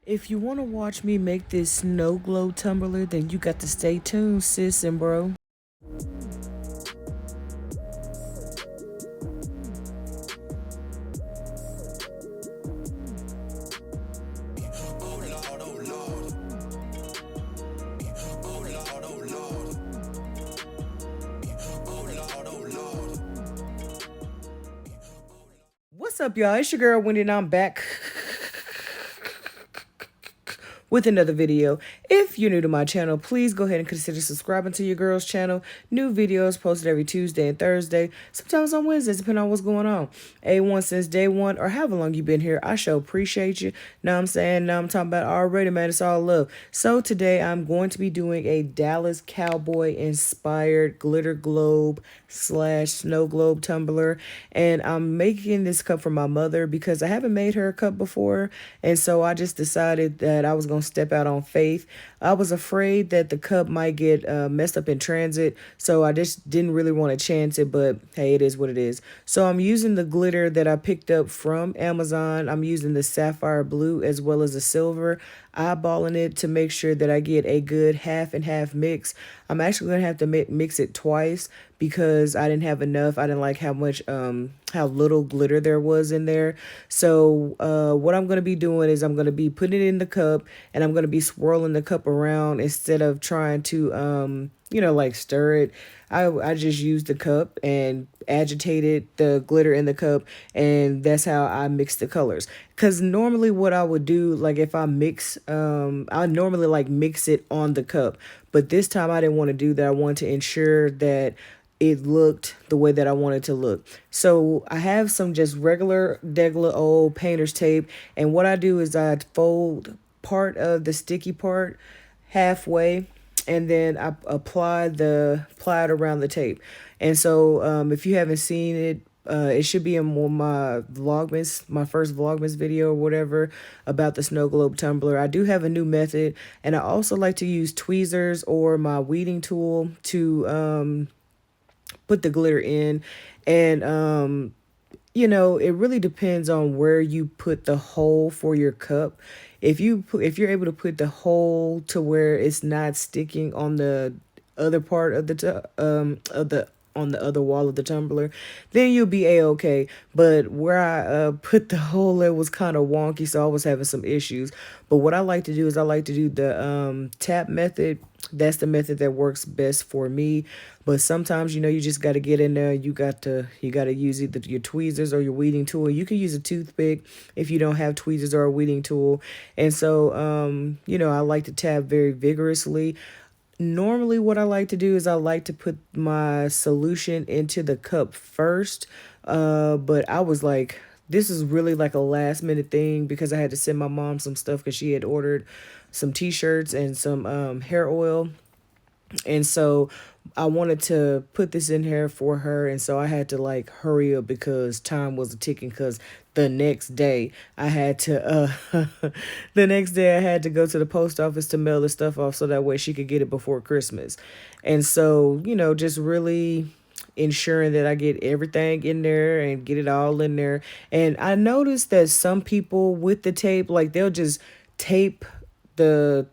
If you want to watch me make this snow globe tumbler, then you got to stay tuned, sis and bro. What's up, y'all? It's your girl Wendy, and I'm back with another video. If you're new to my channel, please go ahead and consider subscribing to your girl's channel. New videos posted every Tuesday and Thursday, sometimes on Wednesdays, depending on what's going on. A1 since day one, or however long you've been here, I sure appreciate you. Now I'm saying, now I'm talking about already, man. It's all love. So today I'm going to be doing a Dallas Cowboy inspired glitter globe / snow globe tumbler, and I'm making this cup for my mother because I haven't made her a cup before, and so I just decided that I was going to step out on faith. I was afraid that the cup might get messed up in transit, so I just didn't really want to chance it, but hey, it is what it is. So I'm using the glitter that I picked up from Amazon. I'm using the sapphire blue as well as the silver, eyeballing it to make sure that I get a good half and half mix. I'm actually going to have to mix it twice because I didn't have enough. I didn't like how little glitter there was in there. So what I'm going to be doing is I'm going to be putting it in the cup, and I'm going to be swirling the cup around instead of trying to like stir it. I just used the cup and agitated the glitter in the cup, and that's how I mix the colors. Because normally what I would do, like if I mix, I normally like mix it on the cup. But this time I didn't want to do that. I wanted to ensure that it looked the way that I wanted to look. So I have some just regular old painter's tape, and what I do is I fold part of the sticky part halfway, and then I apply it around the tape. And so if you haven't seen it, it should be in my vlogmas, my first vlogmas video or whatever, about the snow globe tumbler. I do have a new method, and I also like to use tweezers or my weeding tool to put the glitter in. And it really depends on where you put the hole for your cup. If you're able to put the hole to where it's not sticking on the other part of the on the other wall of the tumbler, then you'll be a-okay. But where I put the hole, it was kind of wonky, so I was having some issues. But what I like to do is I like to do the tap method. That's the method that works best for me. But sometimes, you just got to get in there. You got to use either your tweezers or your weeding tool. You can use a toothpick if you don't have tweezers or a weeding tool. And so, I like to tap very vigorously. Normally what I like to do is I like to put my solution into the cup first. But I was like, this is really like a last minute thing because I had to send my mom some stuff because she had ordered some t-shirts and some hair oil. And so I wanted to put this in here for her, and so I had to like hurry up because time was ticking. Because the next day I had to the next day I had to go to the post office to mail the stuff off so that way she could get it before Christmas. And so, just really ensuring that I get everything in there and get it all in there. And I noticed that some people with the tape, like they'll just tape they'll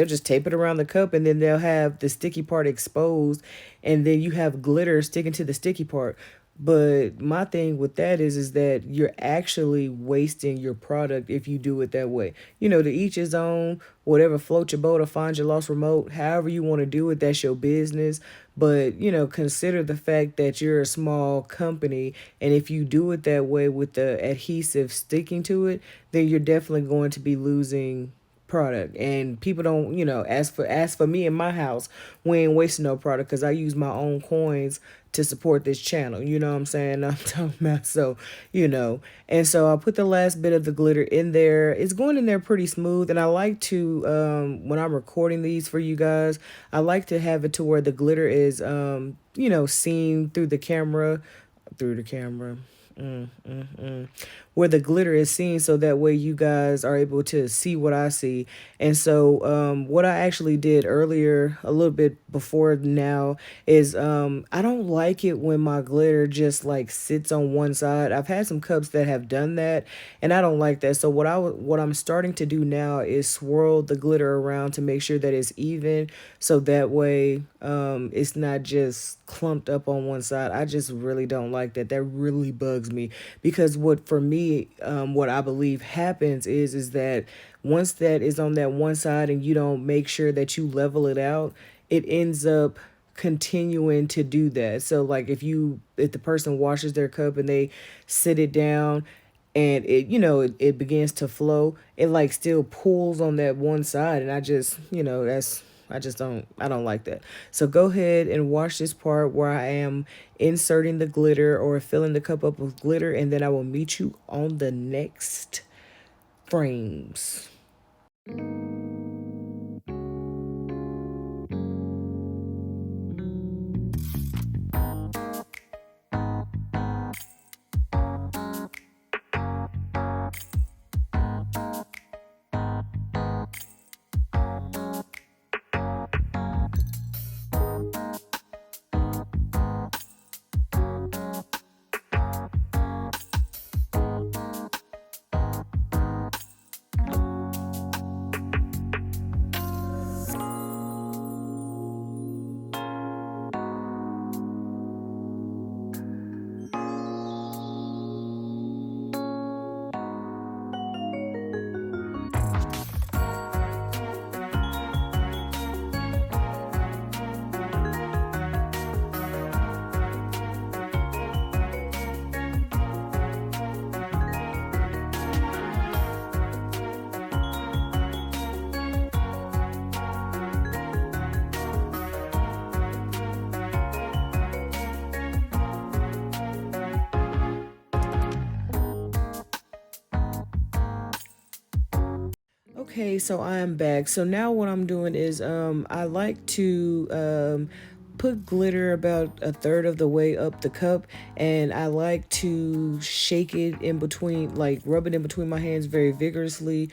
just tape it around the cup, and then they'll have the sticky part exposed, and then you have glitter sticking to the sticky part. But my thing with that is that you're actually wasting your product if you do it that way. To each his own, whatever floats your boat or finds your lost remote, however you want to do it, that's your business. But, consider the fact that you're a small company, and if you do it that way with the adhesive sticking to it, then you're definitely going to be losing product. And people don't, as for me in my house, we ain't wasting no product because I use my own coins to support this channel. You know what I'm saying? I'm talking about, so and so I put the last bit of the glitter in there. It's going in there pretty smooth, and I like to when I'm recording these for you guys, I like to have it to where the glitter is seen through the camera. where the glitter is seen, so that way you guys are able to see what I see. And so what I actually did earlier, a little bit before now, is I don't like it when my glitter just like sits on one side. I've had some cups that have done that, and I don't like that. So what I'm starting to do now is swirl the glitter around to make sure that it's even, so that way it's not just clumped up on one side. I just really don't like that. That really bugs me, because what for me, what I believe happens is that once that is on that one side and you don't make sure that you level it out, it ends up continuing to do that. So like if the person washes their cup and they sit it down and it begins to flow, it like still pulls on that one side, and I just, I don't like that. So go ahead and watch this part where I am inserting the glitter or filling the cup up with glitter, and then I will meet you on the next frames. Okay, so I am back. So now what I'm doing is I like to put glitter about a third of the way up the cup, and I like to shake it in between, like rub it in between my hands very vigorously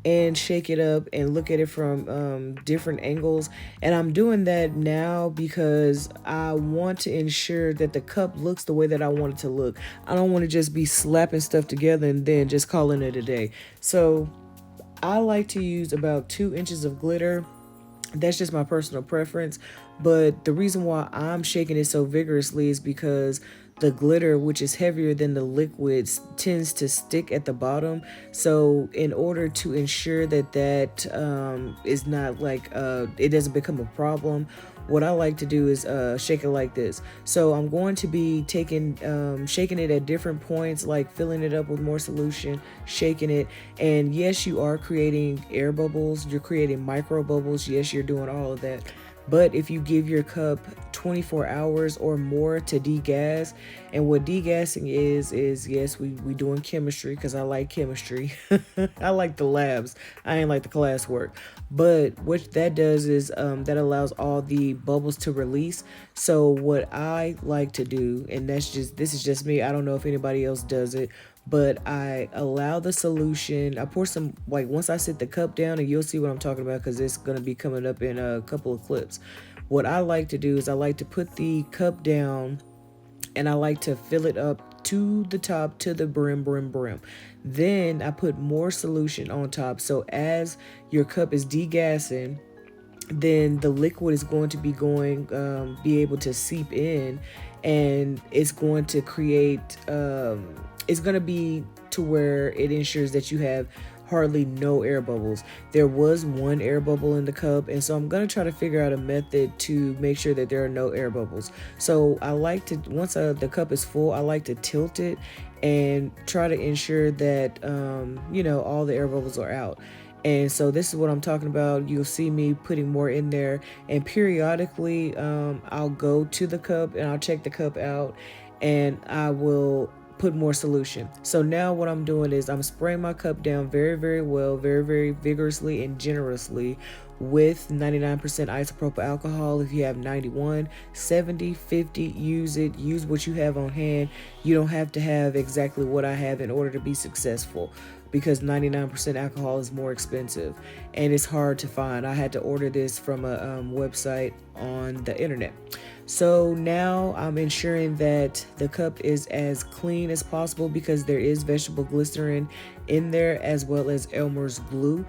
and shake it up and look at it from different angles. And I'm doing that now because I want to ensure that the cup looks the way that I want it to look. I don't want to just be slapping stuff together and then just calling it a day. So I like to use about 2 inches of glitter. That's just my personal preference. But the reason why I'm shaking it so vigorously is because the glitter, which is heavier than the liquids, tends to stick at the bottom. So in order to ensure that is not like, it doesn't become a problem, what I like to do is shake it like this. So I'm going to be shaking it at different points, like filling it up with more solution, shaking it. And yes, you are creating air bubbles, you're creating micro bubbles. Yes, you're doing all of that. But if you give your cup 24 hours or more to degas, and what degassing is yes, we doing chemistry, because I like chemistry. I like the labs. I ain't like the classwork. But what that does is that allows all the bubbles to release. So what I like to do, and this is just me, I don't know if anybody else does it, but I allow the solution. I pour some, like once I sit the cup down, and you'll see what I'm talking about because it's going to be coming up in a couple of clips. What I like to do is I like to put the cup down and I like to fill it up to the top, to the brim. Then I put more solution on top. So as your cup is degassing, then the liquid is going to be able to seep in, and it's going to create, it's going to be to where it ensures that you have hardly no air bubbles. There was one air bubble in the cup, and so I'm going to try to figure out a method to make sure that there are no air bubbles. So I like to, once the cup is full, I like to tilt it and try to ensure that, all the air bubbles are out. And so this is what I'm talking about. You'll see me putting more in there, and periodically I'll go to the cup and I'll check the cup out, and I will put more solution. So now what I'm doing is I'm spraying my cup down very, very well, very, very vigorously and generously with 99% isopropyl alcohol. If you have 91, 70, 50, use it. Use what you have on hand. You don't have to have exactly what I have in order to be successful, because 99% alcohol is more expensive and it's hard to find. I had to order this from a website on the internet. So now I'm ensuring that the cup is as clean as possible, because there is vegetable glycerin in there as well as Elmer's glue.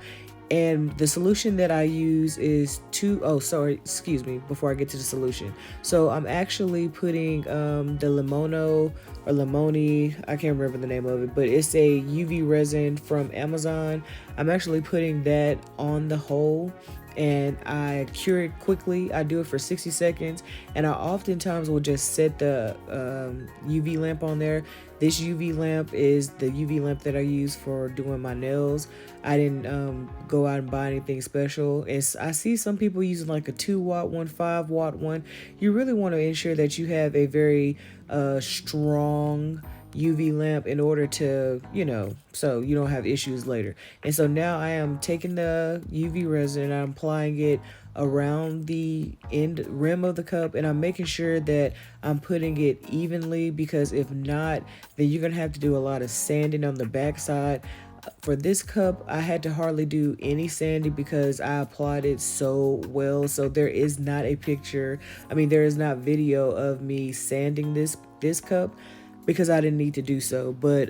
And the solution that I use is before I get to the solution. So I'm actually putting the Limono or Limoni, I can't remember the name of it, but it's a UV resin from Amazon. I'm actually putting that on the hole and I cure it quickly. I do it for 60 seconds and I oftentimes will just set the UV lamp on there. This UV lamp is the UV lamp that I use for doing my nails. I didn't go out and buy anything special. I see some people using like a 2-watt one, 5-watt one. You really want to ensure that you have a very strong UV lamp in order to, so you don't have issues later. And so now I am taking the UV resin and I'm applying it around the end rim of the cup, and I'm making sure that I'm putting it evenly, because if not, then you're gonna have to do a lot of sanding on the back side. For this cup, I had to hardly do any sanding because I applied it so well. So there is not a picture, there is not video of me sanding this cup, because I didn't need to do so. But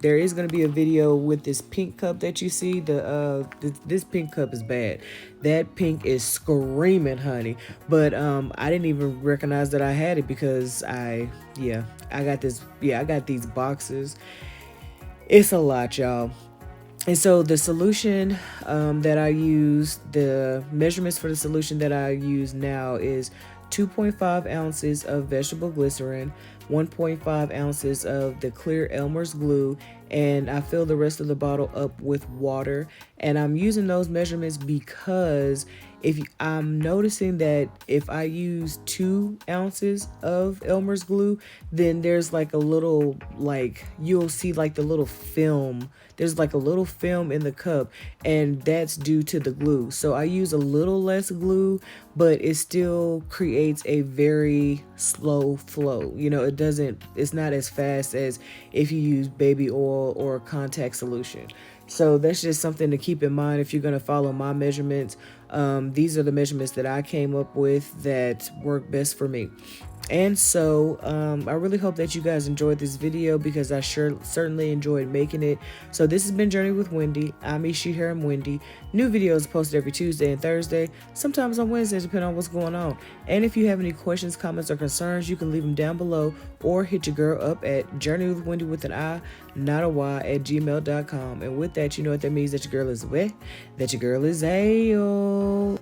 there is going to be a video with this pink cup that you see. This pink cup is bad. That pink is screaming, honey. But I didn't even recognize that I had it, because I got these boxes. It's a lot, y'all. And so the solution that I use, the measurements for the solution that I use now is 2.5 ounces of vegetable glycerin, 1.5 ounces of the clear Elmer's glue, and I fill the rest of the bottle up with water. And I'm using those measurements because I'm noticing that if I use 2 ounces of Elmer's glue, then there's like a little, you'll see like the little film. There's like a little film in the cup, and that's due to the glue. So I use a little less glue, but it still creates a very slow flow. It's not as fast as if you use baby oil or contact solution. So that's just something to keep in mind if you're going to follow my measurements. These are the measurements that I came up with that work best for me. And so I really hope that you guys enjoyed this video, because I certainly enjoyed making it. So this has been Journey with Wendi. I'm Wendi. New videos posted every Tuesday and Thursday, sometimes on Wednesdays, depending on what's going on. And if you have any questions, comments, or concerns, you can leave them down below, or hit your girl up at Journeywithwendi with an I, not a Y, at gmail.com. And with that, you know what that means, that your girl is wet, that your girl is a